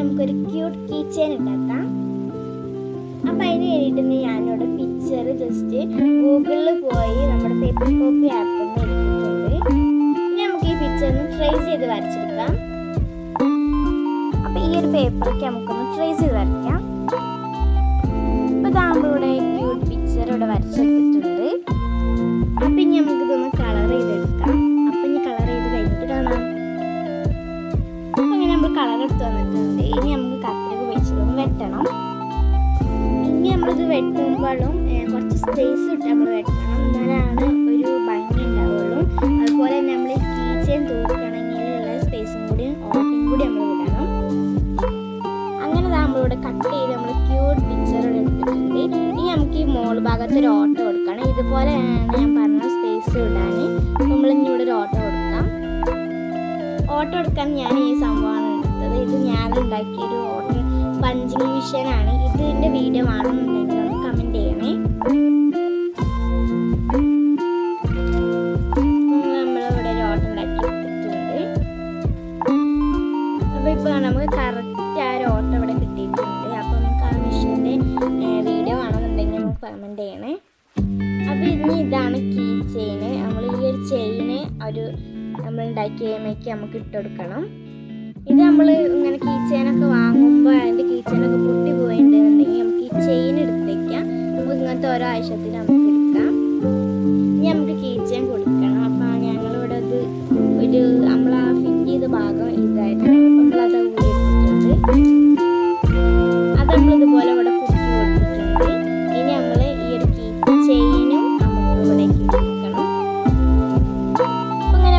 നമുക്കൊരു cute key chain ഉണ്ടാക്കാം. അപ്പം അതിന് വേണ്ടിയിട്ട് ഞാനിവിടെ പിക്ചർ ജസ്റ്റ് ഗൂഗിളിൽ പോയി നമ്മുടെ പേപ്പർ കോപ്പി ആപ്പിൽ നിന്ന് എടുത്തിട്ടുണ്ട്. ഇനി നമുക്ക് ഈ പിക്ചർ ഒന്ന് ട്രേസ് ചെയ്ത് വരച്ചെടുക്കാം. അപ്പം ഈ ഒരു പേപ്പറൊക്കെ നമുക്കൊന്ന് ട്രേസ് ചെയ്ത് വരയ്ക്കാം. അപ്പോൾ നമ്മളിവിടെ ക്യൂട്ട് പിക്ചർ ഇവിടെ വരച്ചെടുത്തിട്ടുണ്ട്. അപ്പം ഇനി നമുക്കിതൊന്ന് കളർ ചെയ്തെടുക്കാം. അപ്പം ഇനി കളർ ചെയ്ത് കഴിഞ്ഞിട്ട് കാണാം. അപ്പം ഇങ്ങനെ നമ്മൾ കളർ എടുത്ത് വന്നിട്ടുണ്ട്. ഇനി നമുക്ക് കത്രിക ഉപയോഗിച്ചിട്ടൊന്ന് വെട്ടണം. ഇനി നമ്മളിത് വെട്ടുമ്പോഴും കുറച്ച് സ്പേസ് ഇട്ട് നമ്മൾ വെട്ടണം, എന്നാലാണ് ഒരു ഭംഗി ഉണ്ടാവുള്ളൂ. അതുപോലെ തന്നെ നമ്മൾ കീ ചെയിൻ തൂക്കണമെങ്കിലുള്ള സ്പേസും കൂടി ഓട്ടയും കൂടി നമ്മൾ വിടണം. അങ്ങനെ നമ്മളിവിടെ കട്ട് ചെയ്ത് നമ്മൾ ക്യൂട്ട് പിക്ചർ എടുത്തിട്ടുണ്ട്. ഇനി നമുക്ക് ഈ മോൾ ഭാഗത്ത് ഒരു ഓട്ട കൊടുക്കണം. ഇതുപോലെയാണ് ഞാൻ പറഞ്ഞ സ്പേസ് ഇടാൻ. നമ്മളിനി ഇവിടെ ഒരു ഓട്ട കൊടുക്കാം. ഓട്ട കൊടുക്കാൻ ഞാൻ ഈ സംഭവമാണ് എടുത്തത്. ഇത് ഞാൻ ഉണ്ടാക്കിയൊരു ഓട്ട പഞ്ചിങ് മെഷീനാണ്. ഇതിൻ്റെ വീഡിയോ ആണെന്നുണ്ടെങ്കിൽ ഒന്ന് കമൻറ്റ് ചെയ്യണേ. നമ്മളിവിടെ ഒരു ഓട്ട ഉണ്ടാക്കി എടുത്തിട്ടുണ്ട്. അപ്പോൾ ഇപ്പോൾ നമുക്ക് കറക്റ്റ് ആ ഒരു ഓട്ടം ഇവിടെ കിട്ടിയിട്ടുണ്ട്. അപ്പോൾ നമുക്ക് ആ മെഷീൻ്റെ വീഡിയോ ആണെന്നുണ്ടെങ്കിൽ നമുക്ക് കമൻറ്റ് ചെയ്യണേ. അപ്പോൾ ഇനി ഇതാണ് കീ ചെയിന്. നമ്മൾ ഈ ഒരു ചെയിന് നമ്മൾ ഉണ്ടാക്കിയ കഴിയുമ്പോഴേക്ക് നമുക്ക് ഇട്ട് കൊടുക്കണം. ഇത് നമ്മൾ ഇങ്ങനെ കീ ചെയിനൊക്കെ വാങ്ങുമ്പോൾ അതിൻ്റെ കീ ചെയിനൊക്കെ പൊട്ടി പോയിട്ടുണ്ടെന്നുണ്ടെങ്കിൽ നമുക്ക് ഈ ചെയിൻ എടുത്തേക്കാം. നമുക്ക് ഇങ്ങനത്തെ ഓരോ ആവശ്യത്തിന് നമുക്ക് എടുക്കാം. ഇനി നമുക്ക് കീ ചെയിൻ കൊടുക്കണം. അപ്പോൾ ഞങ്ങളിവിടെ അത് നമ്മൾ ആ ഫിറ്റ് ചെയ്ത ഭാഗം ഇതായിരുന്നു. അപ്പം നമ്മളത് കൂടി എടുത്തിട്ടുണ്ട്. അത് നമ്മളിതുപോലെ ഇവിടെ കുത്തി കൊടുത്തിട്ടുണ്ട്. ഇനി നമ്മൾ ഈ ഒരു കീ ചെയിനും നമുക്ക് ഇവിടേക്ക് കൊടുക്കണം. അപ്പം അങ്ങനെ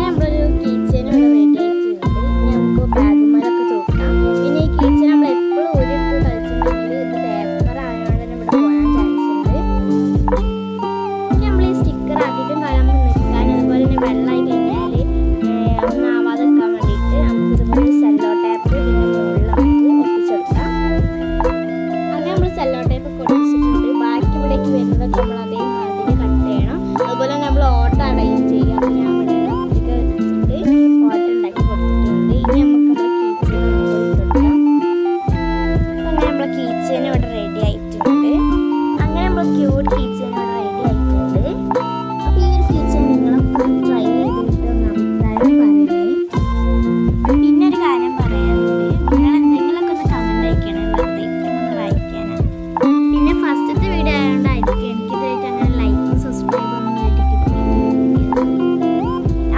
നമ്മളൊരു കീ ചെയിൻ ഇവിടെ റെഡി ആയിട്ടുണ്ട്. ഇനി നമുക്ക് ബാഗുമാരൊക്കെ തൂക്കാം. പിന്നെ ഈ കീ ചെയിൻ നമ്മൾ എപ്പോഴും ഒരിടത്ത് കളിച്ചിട്ടുണ്ടെങ്കിൽ ഇത് പേപ്പർ ആയതുകൊണ്ട് തന്നെ ഇവിടെ പോകാൻ ചാൻസ് ഉണ്ട്. ഇനി നമ്മൾ ഈ സ്റ്റിക്കർ അധികം കാലം നമുക്ക് നിൽക്കാൻ, അതുപോലെ തന്നെ വെള്ളമായി കഴിഞ്ഞാൽ ഒന്നാവാതെ നിൽക്കാൻ വേണ്ടിയിട്ട് നമുക്ക് ഇതുപോലെ സെല്ലോ ടേപ്പ് ഇതിൻ്റെ മുകളിൽ നമുക്ക് ഒട്ടിച്ചെടുക്കാം. അങ്ങനെ നമ്മൾ സെല്ലോ ടേപ്പ് ഒക്കെ ഒട്ടിച്ചിട്ടുണ്ട്. ബാക്കി ഇവിടേക്ക് വരുന്നതൊക്കെ നമ്മൾ അതേമാതിരി കട്ട് ചെയ്യണം. അതുപോലെ നമ്മൾ ഓട്ട അറേഞ്ച് ചെയ്യാം. അപ്പോൾ ഞാൻ ഇവിടെ കത്തിക്ക് വെച്ചിട്ട് ഓട്ട ഉണ്ടാക്കി കൊടുത്തിട്ടുണ്ട്. ഇനി നമുക്ക് നമ്മുടെ കീ ചെയിൻ കൊടുക്കാം. അങ്ങനെ നമ്മളെ കീ ചെയിൻ ഇവിടെ റെഡി ആയിട്ടുണ്ട്. അങ്ങനെ നമ്മൾ ക്യൂട്ട് കീ ചെയിൻ ഇവിടെ റെഡി ആയിട്ടുണ്ട്. അപ്പോൾ ഈ ഒരു കീ ചെയിൻ നിങ്ങളൊക്കെ ട്രൈ ചെയ്തിട്ട് ഒന്ന് അഭിപ്രായം പറയണേ. പിന്നെ ഒരു കാര്യം പറയാനുണ്ട്, നിങ്ങൾ എന്തെങ്കിലുമൊക്കെ ഒന്ന് കമൻറ്റ് അയക്കണേ. വെറുതെ ഒന്ന് വായിക്കാനാണ്. പിന്നെ ഫസ്റ്റത്തെ വീഡിയോ ആയതുകൊണ്ടായിരിക്കും എനിക്കിതായിട്ട് അങ്ങനെ ലൈക്കും സബ്സ്ക്രൈബും ഒന്നും കിട്ടിയിട്ടില്ല.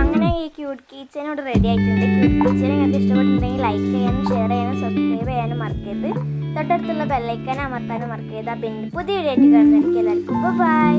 അങ്ങനെ ഈ ക്യൂട്ട് കീ ചെയിൻ ഇവിടെ റെഡി ആയിട്ടുണ്ട്. ക്യൂട്ട് കീ ചെയിൻ നിങ്ങൾക്ക് ഇഷ്ടപ്പെട്ടിട്ടുണ്ടെങ്കിൽ ലൈക്ക് ചെയ്യാനും ഷെയർ ചെയ്യാനും സബ്സ്ക്രൈബ് ചെയ്യാനും മറക്കരുത്. തൊട്ടടുത്തുള്ള ബെല്ലൈക്കൻ അമർത്താനും മറക്കരുത്. പിന്നെ പുതിയ വീഡിയോ ആയിട്ട് കാണുന്നതായിരിക്കും. എല്ലാവർക്കും ബൈ.